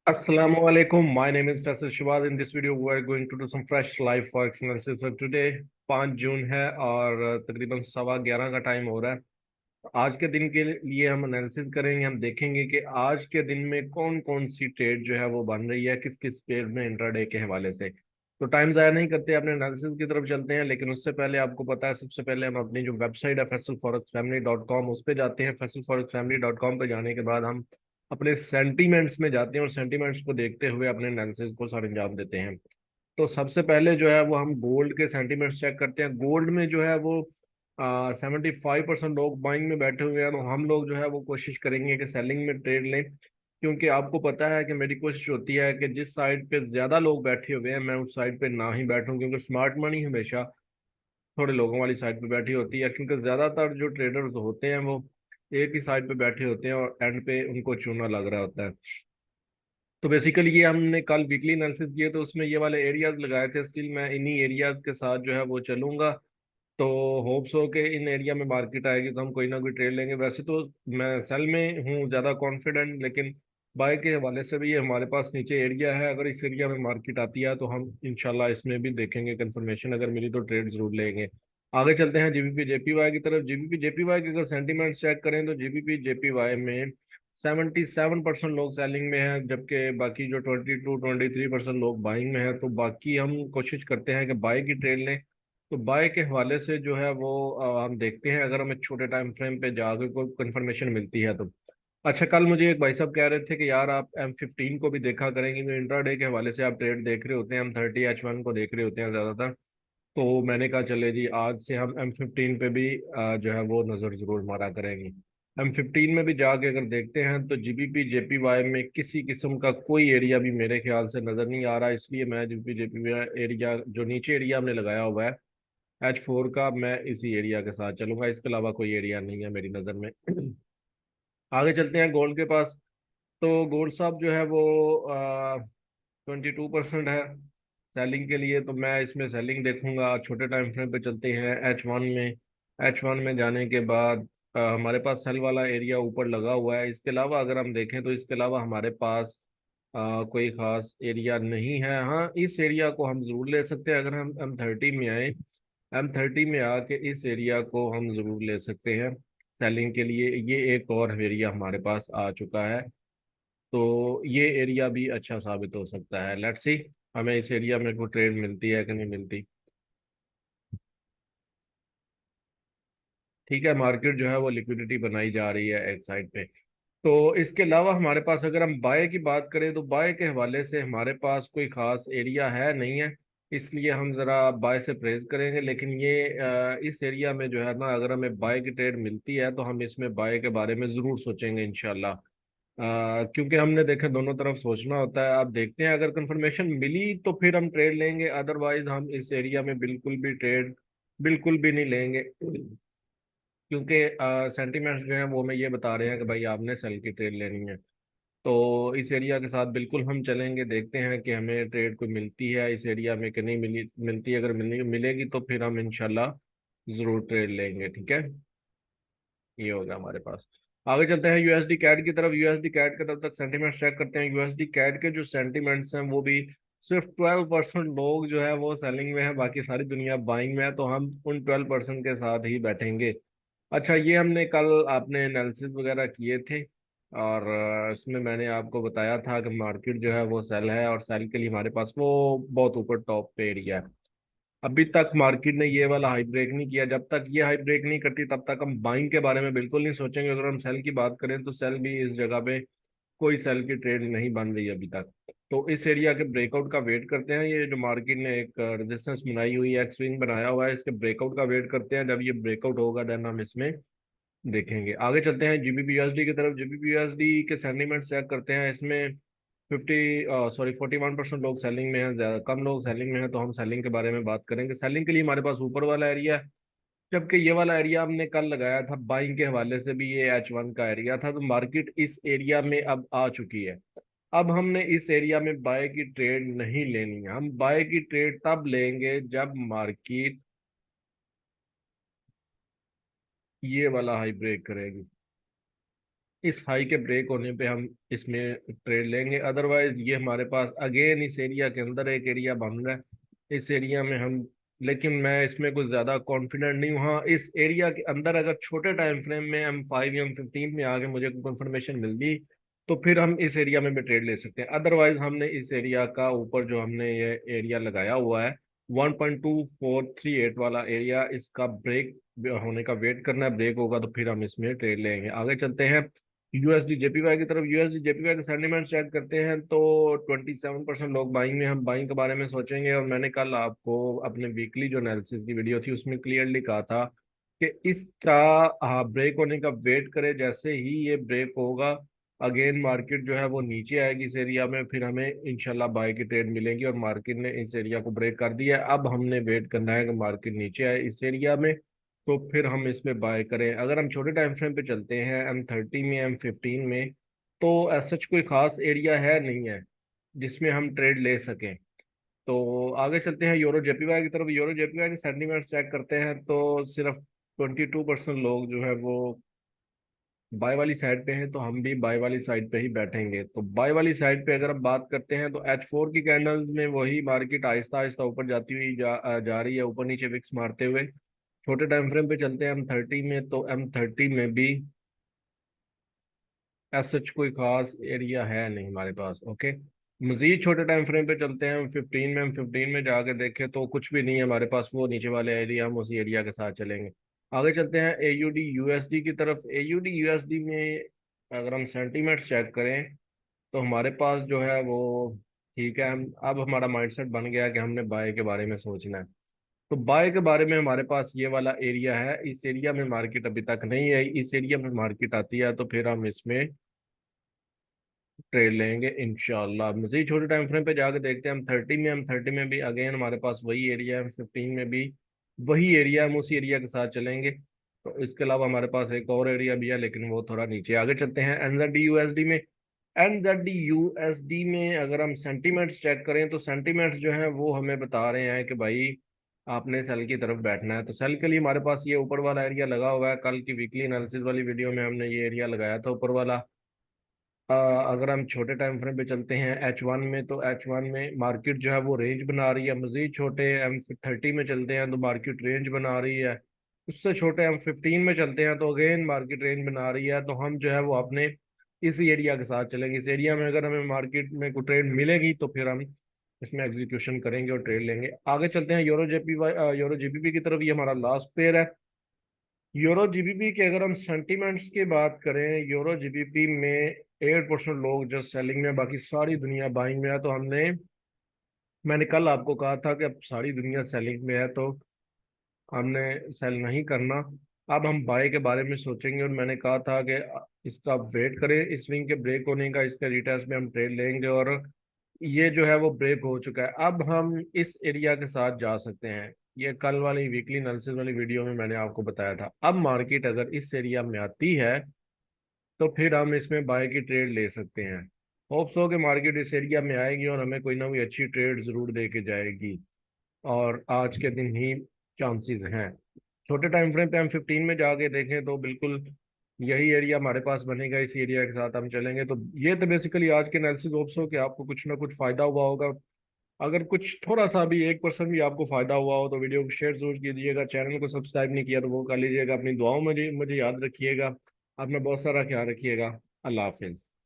Assalamualaikum. My name is Faisal Shawaz. In this video, we are going to do some fresh live forex analysis. So today 5 जून है और तकरीबन 11:15 का time हो रहा है। आज के दिन के लिए हम एनालिसिस करेंगे। हम देखेंगे कि आज के दिन में कौन कौन सी ट्रेड जो है वो बन रही है, किस किस पेयर में इंट्राडे के हवाले से। तो टाइम ज़ाया नहीं करते, अपने एनालिसिस की तरफ चलते हैं। लेकिन उससे पहले आपको पता है, सबसे पहले हम अपनी जो वेबसाइट है faisalforex family.com उस पर जाते हैं। faisalforex family.com पे जाने के बाद हम अपने सेंटीमेंट्स में जाते हैं और सेंटीमेंट्स को देखते हुए अपने एनालिसिस को सर अंजाम देते हैं। तो सबसे पहले जो है वो हम गोल्ड के सेंटीमेंट्स चेक करते हैं। गोल्ड में जो है वो 75% लोग बाइंग में बैठे हुए हैं। तो हम लोग जो है वो कोशिश करेंगे कि सेलिंग में ट्रेड लें, क्योंकि आपको पता है कि मेरी कोशिश होती है कि जिस साइड पे ज्यादा लोग बैठे हुए हैं मैं उस साइड पे ना ही बैठूं, क्योंकि स्मार्ट मनी हमेशा थोड़े लोगों वाली साइड पे बैठी होती है। क्योंकि ज्यादातर जो ट्रेडर्स होते हैं वो एक ही साइड पे बैठे होते हैं और एंड पे उनको चूना लग रहा होता है। तो बेसिकली ये हमने कल वीकली एनालिसिस किए तो उसमें ये वाले एरियाज लगाए थे। स्टिल मैं इन्हीं एरियाज के साथ जो है वो चलूंगा। तो होप्स हो के इन एरिया में मार्केट आएगी तो हम कोई ना कोई ट्रेड लेंगे। वैसे तो मैं सेल में हूँ ज़्यादा कॉन्फिडेंट, लेकिन बाय के हवाले से भी ये हमारे पास नीचे एरिया है। अगर इस एरिया में मार्केट आती है तो हम इंशाल्लाह इसमें भी देखेंगे कंफर्मेशन, अगर मिली तो ट्रेड जरूर लेंगे। आगे चलते हैं जीबीपी जेपीवाई की तरफ। जीबीपी जेपीवाई के अगर सेंटीमेंट चेक करें तो जीबीपी जेपीवाई में 77% लोग सेलिंग में हैं, जबकि बाकी जो 22-23% लोग बाइंग में हैं। तो बाकी हम कोशिश करते हैं कि बाय की ट्रेड लें। तो बाय के हवाले से जो है वो हम देखते हैं, अगर हमें छोटे टाइम फ्रेम पे जाकर कोई कंफर्मेशन मिलती है तो। अच्छा, कल मुझे एक भाई साहब कह रहे थे कि यार आप M15 को भी देखा करेंगे, तो इंट्राडे के हवाले से आप ट्रेड देख रहे होते हैं, M30 H1 को देख रहे होते हैं ज़्यादातर। तो मैंने कहा चले जी आज से हम M15 पे भी जो है वो नज़र ज़रूर मारा करेंगे। M15 में भी जाके अगर देखते हैं तो जीबीपी जेपीवाई में किसी किस्म का कोई एरिया भी मेरे ख्याल से नज़र नहीं आ रहा। इसलिए मैं जीबीपी जेपीवाई एरिया जो नीचे एरिया हमने लगाया हुआ है H4 का, मैं इसी एरिया के साथ चलूंगा। इसके अलावा कोई एरिया नहीं है मेरी नज़र में। आगे चलते हैं गोल्ड के पास। तो गोल्ड साहब जो है वो 22% है सेलिंग के लिए। तो मैं इसमें सेलिंग देखूंगा। छोटे टाइम फ्रेम पे चलते हैं H1 में। H1 में जाने के बाद हमारे पास सेल वाला एरिया ऊपर लगा हुआ है। इसके अलावा अगर हम देखें तो इसके अलावा हमारे पास कोई खास एरिया नहीं है। हाँ, इस एरिया को हम जरूर ले सकते हैं। अगर हम M30 में आए, M30 में आके इस एरिया को हम जरूर ले सकते हैं सेलिंग के लिए। ये एक और एरिया हमारे पास आ चुका है, तो ये एरिया भी अच्छा साबित हो सकता है। लेट्स सी हमें इस एरिया में कोई ट्रेड मिलती है कि नहीं मिलती। ठीक है, मार्केट जो है वो लिक्विडिटी बनाई जा रही है एक साइड पे। तो इसके अलावा हमारे पास अगर हम बाय की बात करें तो बाय के हवाले से हमारे पास कोई खास एरिया है नहीं है। इसलिए हम ज़रा बाय से प्रेस करेंगे। लेकिन ये इस एरिया में जो है ना, अगर हमें बाय की ट्रेड मिलती है तो हम इसमें बाय के बारे में ज़रूर सोचेंगे इंशाल्लाह। क्योंकि हमने देखा दोनों तरफ सोचना होता है। आप देखते हैं अगर कंफर्मेशन मिली तो फिर हम ट्रेड लेंगे, अदरवाइज हम इस एरिया में बिल्कुल भी ट्रेड बिल्कुल भी नहीं लेंगे। क्योंकि सेंटीमेंट्स जो है वो हमें ये बता रहे हैं कि भाई आपने सेल की ट्रेड लेनी है। तो इस एरिया के साथ बिल्कुल हम चलेंगे। देखते हैं कि हमें ट्रेड कोई मिलती है इस एरिया में कि नहीं मिलती। अगर मिलेगी तो फिर हम इंशाल्लाह ज़रूर ट्रेड लेंगे। ठीक है, ये होगा हमारे पास। आगे चलते हैं यूएसडी कैड की तरफ। यूएसडी कैड के तरफ तक सेंटीमेंट चेक करते हैं। यूएसडी कैड के जो सेंटीमेंट्स हैं वो भी सिर्फ 12% लोग जो है वो सेलिंग में है, बाकी सारी दुनिया बाइंग में है। तो हम उन 12% के साथ ही बैठेंगे। अच्छा, ये हमने कल आपने एनालिसिस वगैरह किए थे और इसमें मैंने आपको बताया था कि मार्केट जो है वो सेल है और सेल के लिए हमारे पास वो बहुत ऊपर टॉप पे एरिया है। अभी तक मार्केट ने ये वाला हाई ब्रेक नहीं किया। जब तक ये हाई ब्रेक नहीं करती तब तक हम बाइंग के बारे में बिल्कुल नहीं सोचेंगे। अगर हम सेल की बात करें तो सेल भी इस जगह पे कोई सेल की ट्रेड नहीं बन रही अभी तक। तो इस एरिया के ब्रेकआउट का वेट करते हैं। ये जो मार्केट ने एक रेजिस्टेंस बनाई हुई है, एक स्विंग बनाया हुआ है, इसके ब्रेकआउट का वेट करते हैं। जब ये ब्रेकआउट होगा देन हम इसमें देखेंगे। आगे चलते हैं जीबीपी यूएसडी की तरफ। जीबीपी यूएसडी के सेंटीमेंट चेक करते हैं। इसमें 41% लोग सेलिंग में हैं, ज्यादा कम लोग सेलिंग में हैं। तो हम सेलिंग के बारे में बात करेंगे। सेलिंग के लिए हमारे पास ऊपर वाला एरिया है, जबकि ये वाला एरिया हमने कल लगाया था। बाइंग के हवाले से भी ये H1 का एरिया था। तो मार्केट इस एरिया में अब आ चुकी है। अब हमने इस एरिया में बाय की ट्रेड नहीं लेनी है। हम बाय की ट्रेड तब लेंगे जब मार्केट ये वाला हाई ब्रेक करेगी। इस हाई के ब्रेक होने पे हम इसमें ट्रेड लेंगे। अदरवाइज ये हमारे पास अगेन इस एरिया के अंदर एक एरिया बन रहा है, इस एरिया में हम, लेकिन मैं इसमें कुछ ज़्यादा कॉन्फिडेंट नहीं हूँ। हाँ, इस एरिया के अंदर अगर छोटे टाइम फ्रेम में M5 या M15 में आगे मुझे कंफर्मेशन मिल गई तो फिर हम इस एरिया में भी ट्रेड ले सकते हैं। अदरवाइज हमने इस एरिया का ऊपर जो हमने ये एरिया लगाया हुआ है 1.2438 वाला एरिया, इसका ब्रेक होने का वेट करना है। ब्रेक होगा तो फिर हम इसमें ट्रेड लेंगे। आगे चलते हैं यूएसडी जेपीवाई की तरफ। यूएसडी जेपीवाई के सेंटीमेंट चेक करते हैं तो 27% लोग बाइंग में, हम बाइंग के बारे में सोचेंगे। और मैंने कल आपको अपने वीकली जो एनालिसिस की वीडियो थी उसमें क्लियरली कहा था कि इसका ब्रेक होने का वेट करे, जैसे ही ये ब्रेक होगा अगेन मार्केट जो है वो नीचे आएगी इस एरिया में, फिर हमें इंशाल्लाह बाय की ट्रेड मिलेगी। और मार्केट ने इस एरिया को ब्रेक कर दिया है, अब हमने वेट करना है कि मार्केट नीचे आए इस एरिया में तो फिर हम इसमें बाय करें। अगर हम छोटे टाइम फ्रेम पे चलते हैं M30 में, M15 में, तो ऐसा कोई खास एरिया है नहीं है जिसमें हम ट्रेड ले सकें। तो आगे चलते हैं यूरो जेपीवाई की तरफ। यूरो जेपीवाई के सेंटीमेंट चेक करते हैं तो सिर्फ 22% लोग जो है वो बाय वाली साइड पे हैं, तो हम भी बाय वाली साइड पे ही बैठेंगे। तो बाय वाली साइड पे अगर हम बात करते हैं तो H4 की कैंडल्स में वही मार्केट आहिस्ता आहिस्ता ऊपर जाती हुई जा रही है, ऊपर नीचे विक्स मारते हुए। छोटे टाइम फ्रेम पे चलते हैं M30 में, तो M30 में भी सच कोई खास एरिया है नहीं हमारे पास। ओके, मजीद छोटे टाइम फ्रेम पे चलते हैं M15 में। M15 में जाके देखें तो कुछ भी नहीं है हमारे पास, वो नीचे वाले एरिया, हम उसी एरिया के साथ चलेंगे। आगे चलते हैं AUD USD की तरफ। AUD USD में अगर हम सेंटीमेंट्स चेक करें तो हमारे पास जो है वो ठीक है। हम अब हमारा माइंडसेट बन गया कि हमने बाय के बारे में सोचना है। तो बाय के बारे में हमारे पास ये वाला एरिया है, इस एरिया में मार्केट अभी तक नहीं है, इस एरिया में मार्केट आती है तो फिर हम इसमें ट्रेड लेंगे इंशाल्लाह। मुझे छोटे टाइम फ्रेम पे जाके देखते हैं M30 में। M30 में भी अगेन हमारे पास वही एरिया है, M15 में भी वही एरिया, हम उसी एरिया के साथ चलेंगे। तो इसके अलावा हमारे पास एक और एरिया भी है लेकिन वो थोड़ा नीचे। आगे चलते हैं NZD USD में। NZD USD में अगर हम सेंटीमेंट्स चेक करें तो सेंटीमेंट्स जो है वो हमें बता रहे हैं कि भाई आपने सेल की तरफ बैठना है। तो सेल के लिए हमारे पास ये ऊपर वाला एरिया लगा हुआ है। कल की वीकली एनालिसिस वाली वीडियो में हमने ये एरिया लगाया था ऊपर वाला। अगर हम छोटे टाइम फ्रेम पे चलते हैं H1 में, तो H1 में मार्केट जो है वो रेंज बना रही है। मजीद छोटे M30 में चलते हैं तो मार्केट रेंज बना रही है। उससे छोटे M15 में चलते हैं तो अगेन मार्केट रेंज बना रही है। तो हम जो है वो अपने इसी एरिया के साथ चलेंगे। इस एरिया में अगर हमें मार्केट में कोई ट्रेड मिलेगी तो फिर हम इसमें एग्जीक्यूशन करेंगे और ट्रेड लेंगे। आगे चलते हैं यूरो जीबीपी की तरफ। ये हमारा लास्ट पेयर है। यूरो जीबीपी के अगर हम सेंटीमेंट्स की बात करें, यूरो जीबीपी में 8% लोग जो सेलिंग में, बाकी सारी दुनिया बाइंग में है। तो मैंने कल आपको कहा था कि अब सारी दुनिया सेलिंग में है तो हमने सेल नहीं करना। अब हम बाय के बारे में सोचेंगे और मैंने कहा था कि इसका वेट करें इस स्विंग के ब्रेक होने का, इसके रिटेस्ट में हम ट्रेड लेंगे। और ये जो है वो ब्रेक हो चुका है, अब हम इस एरिया के साथ जा सकते हैं। ये कल वाली वीकली एनालिसिस वाली वीडियो में मैंने आपको बताया था। अब मार्केट अगर इस एरिया में आती है तो फिर हम इसमें बाय की ट्रेड ले सकते हैं। होप्स हो कि मार्केट इस एरिया में आएगी और हमें कोई ना कोई अच्छी ट्रेड जरूर दे के जाएगी, और आज के दिन ही चांसेस हैं। छोटे टाइम फ्रेम पे हम 15 में जाके देखें तो बिल्कुल यही एरिया हमारे पास बनेगा, इसी एरिया के साथ हम चलेंगे। तो ये तो बेसिकली आज के एनालिसिस। होप्स हो कि आपको कुछ ना कुछ फायदा हुआ होगा। अगर कुछ थोड़ा सा भी 1% भी आपको फायदा हुआ हो तो वीडियो को शेयर जरूर कीजिएगा। चैनल को सब्सक्राइब नहीं किया तो वो कर लीजिएगा। अपनी दुआओं में मुझे याद रखिएगा। अपना बहुत सारा ख्याल रखिएगा। अल्लाह हाफिज।